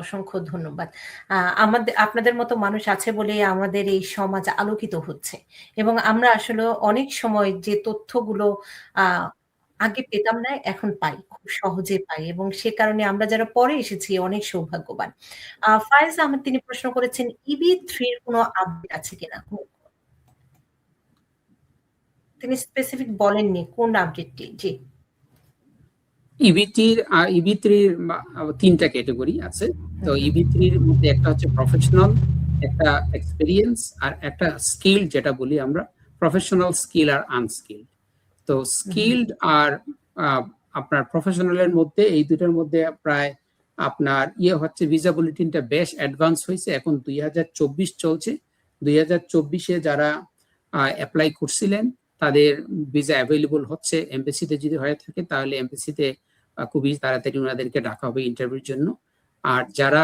অসংখ্য ধন্যবাদ। আপনাদের মতো মানুষ আছে বলেই আমাদের এই সমাজ আলোকিত হচ্ছে এবং আমরা আসলে অনেক সময় যে তথ্যগুলো আ আগে পেতাম না, এখন পাই। খুব সহজে পাই এবং সে কারণে আমরা যারা পরে এসেছি অনেক সৌভাগ্যবান। ফায়েজ আহমেদ তিনি প্রশ্ন করেছেন, EB3 এর কোনো আপডেট আছে কিনা? তিনি স্পেসিফিক বলেননি কোন আপডেটটি। জি। ইবি3-র 3টা ক্যাটাগরি আছে। তো ইবি3-র মধ্যে একটা হচ্ছে প্রফেশনাল, একটা এক্সপেরিয়েন্স, আর একটা স্কিল, যেটা বলি আমরা প্রফেশনাল স্কিল আর আনস্কিলড। তো স্কিলড আর আপনার প্রফেশনালের মধ্যে, এই দুটোর মধ্যে প্রায় আপনার হচ্ছে ভিসা বুলেটিনটা বেশ অ্যাডভান্স হয়েছে। এখন 2024 চলছে। 2024-এ যারা অ্যাপ্লাই করছিলেন তাদের ভিসা অ্যাভেলেবল হচ্ছে। এমবেসিতে যদি হয়ে থাকে তাহলে এমবেসিতে খুবই তাড়াতাড়ি ওনাদেরকে ডাকা হবে ইন্টারভিউর জন্য। আর যারা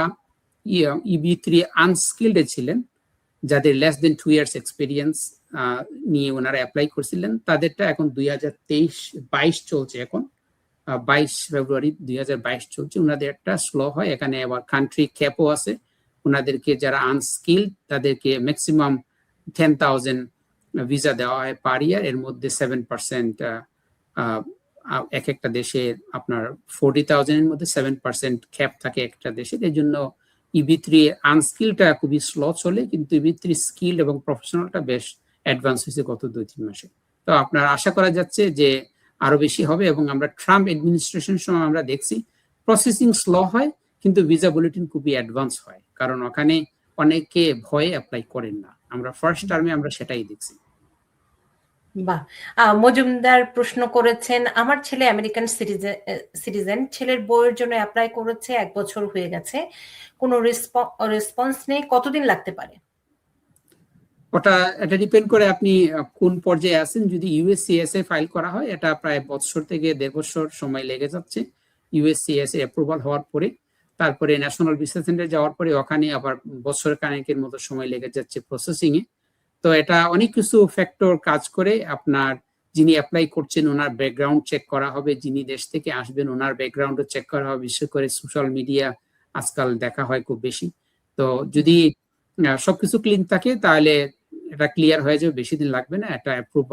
EB3 আনস্কিলডে ছিলেন, যাদের লেস দেন 2 ইয়ার্স এক্সপিরিয়েন্স নিয়ে ওনারা অ্যাপ্লাই করছিলেন, তাদেরটা এখন 2023-22 চলছে। এখন 22 ফেব্রুয়ারি 2022 চলছে। ওনাদের একটা স্লো হয়। এখানে আবার কান্ট্রি ক্যাপও আছে। ওনাদেরকে যারা আনস্কিলড তাদেরকে ম্যাক্সিমাম 10,000 ভিসা দেওয়া হয় পার ইয়ার। এর মধ্যে 7% এক একটা দেশের আপনার 40,000 এর মধ্যে 7% ক্যাপ থাকে একটা দেশের। এই জন্য EB3 আনস্কিলটা খুবই স্লো চলে, কিন্তু EB3 স্কিল এবং প্রফেশনালটা বেশ অ্যাডভান্স হয়েছে গত 2-3 মাসে। তো আপনার আশা করা যাচ্ছে যে আরো বেশি হবে। এবং আমরা ট্রাম্প অ্যাডমিনিস্ট্রেশনের সময় আমরা দেখছি প্রসেসিং স্লো হয়, কিন্তু ভিসা বুলেটিন খুবই অ্যাডভান্স হয়, কারণ ওখানে অনেকে ভয়ে অ্যাপ্লাই করেন না। আমরা ফার্স্ট টার্মে আমরা সেটাই দেখছি। বাহ! মজুমদার প্রশ্ন করেছেন, আমার ছেলে আমেরিকান সিটিজেন, ছেলের বইয়ের জন্য অ্যাপ্লাই করেছে, 1 বছর হয়ে গেছে, কোনো রেসপন্স নেই, কতদিন লাগতে পারে? এটা ডিপেন্ড করে আপনি কোন পর্যায়ে আছেন। যদি ইউএসসিএসএ ফাইল করা হয়, এটা প্রায় বছর থেকে 1.5 বছর সময় লেগে যাচ্ছে ইউএসসিএসএ অ্যাপ্রুভাল হওয়ার পরে। তারপরে ন্যাশনাল ভিসা সেন্টার যাওয়ার পরে ওখানে আবার বছর খানেকের মতো সময় লেগে যাচ্ছে প্রসেসিং এ। তো এটা অনেক কিছু ফ্যাক্টর কাজ করে। আপনার যিনি অ্যাপ্লাই করছেন ওনার ব্যাকগ্রাউন্ড চেক করা হবে, যিনি দেশ থেকে আসবেন ওনার ব্যাকগ্রাউন্ডও চেক করা হবে। বিশেষ করে সোশ্যাল মিডিয়া আজকাল দেখা হয় খুব বেশি। তো যদি সবকিছু ক্লিন থাকে তাহলে এটা ক্লিয়ার হয়ে যাবে, বেশি দিন লাগবে না। এটা অ্যাপ্রুভ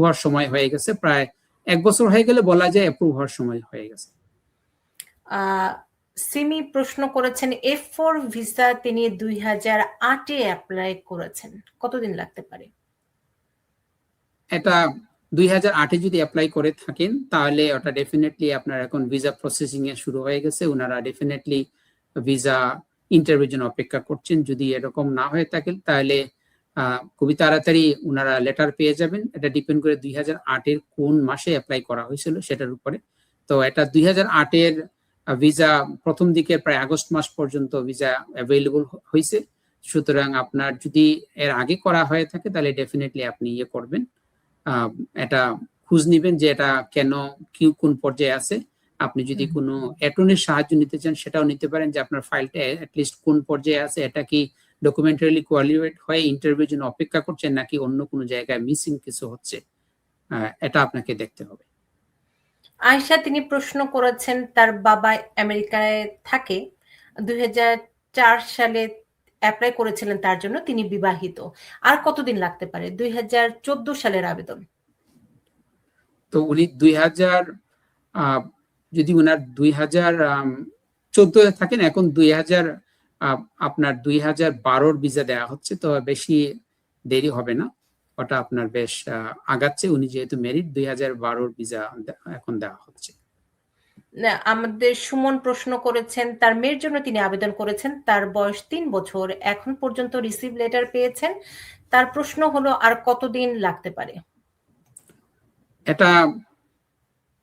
হওয়ার সময় হয়ে গেছে, প্রায় 1 বছর হয়ে গেলে বলা যায় অ্যাপ্রুভ হওয়ার সময় হয়ে গেছে। সিমি প্রশ্ন করেছেন, F4 ভিসা তিনি 2008-এ অ্যাপ্লাই করেছেন, কতদিন লাগতে পারে? এটা 2008-এ যদি অ্যাপ্লাই করে থাকেন তাহলে ওটা ডেফিনেটলি আপনার এখন ভিসা প্রসেসিং এ শুরু হয়ে গেছে। ওনারা ডেফিনেটলি ভিসা ইন্টারভিউর জন্য অপেক্ষা করছেন। যদি এরকম না হয়ে থাকে তাহলে খুবই তাড়াতাড়ি ওনারা লেটার পেয়ে যাবেন। এটা ডিপেন্ড করে 2008-এর কোন মাসে অ্যাপ্লাই করা হয়েছিল সেটার উপরে। তো এটা 2008-এর ভিসা প্রথম দিকে প্রায় আগস্ট মাস পর্যন্ত ভিসা অ্যাভেলেবল হয়েছে। সুতরাং আপনার যদি এর আগে করা হয়ে থাকে তাহলে ডেফিনেটলি আপনি করবেন, এটা খোঁজ নিবেন যে এটা কেন কোন পর্যায়ে আছে। আপনি যদি কোনো অ্যাটর্নির সাহায্য নিতে চান সেটাও নিতে পারেন, যে আপনার ফাইলটা অ্যাটলিস্ট কোন পর্যায়ে আছে, এটা কি ডকুমেন্টারিলি কোয়ালিফাইড হয়ে ইন্টারভিউর জন্য অপেক্ষা করছেন নাকি অন্য কোনো জায়গায় মিসিং কিছু হচ্ছে, এটা আপনাকে দেখতে হবে। আয়েশা তিনি প্রশ্ন করেছেন, তার বাবা আমেরিকায় থাকে, 2004 সালে অ্যাপ্লাই করেছিলেন তার জন্য, তিনি বিবাহিত, আর কতদিন লাগতে পারে? 2014 সালের আবেদন। তো উনি 2000 যদি ওনার 2014 থাকেন, এখন 2000 আপনার 2012-র ভিসা দেওয়া হচ্ছে, তো বেশি দেরি হবে না, ওটা আপনার বেশ আগাচ্ছে। উনি যেহেতু মেরিট, 2012-র ভিসা এখন দেওয়া হচ্ছে। আমাদের সুমন প্রশ্ন করেছেন, তার মেয়ের জন্য তিনি আবেদন করেছেন, তার বয়স 3 বছর, এখন পর্যন্ত রিসিভ লেটার পেয়েছেন। তার প্রশ্ন হলো আর কতদিন লাগতে পারে?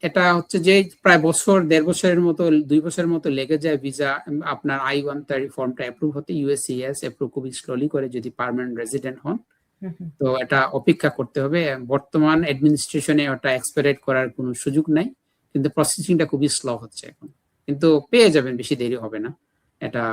এটা হচ্ছে যে প্রায় বছর, 1.5 বছরের মতো, 2 বছরের মতো লেগে যায় ভিসা আপনার I-130 ফর্মটা অ্যাপ্রুভ হতে। ইউএসসিএস অ্যাপ্রুভ খুবই স্লোলি করে যদি পার্মানেন্ট রেসিডেন্ট হন। তো এটা অপেক্ষা করতে হবে। বর্তমান অ্যাডমিনিস্ট্রেশনে ওটা এক্সপেরিয়েট করার কোনো সুযোগ নাই, কিন্তু প্রসেসিংটা খুবই স্লো হচ্ছে এখন। কিন্তু পেয়ে যাবেন, বেশি দেরি হবে না। এটা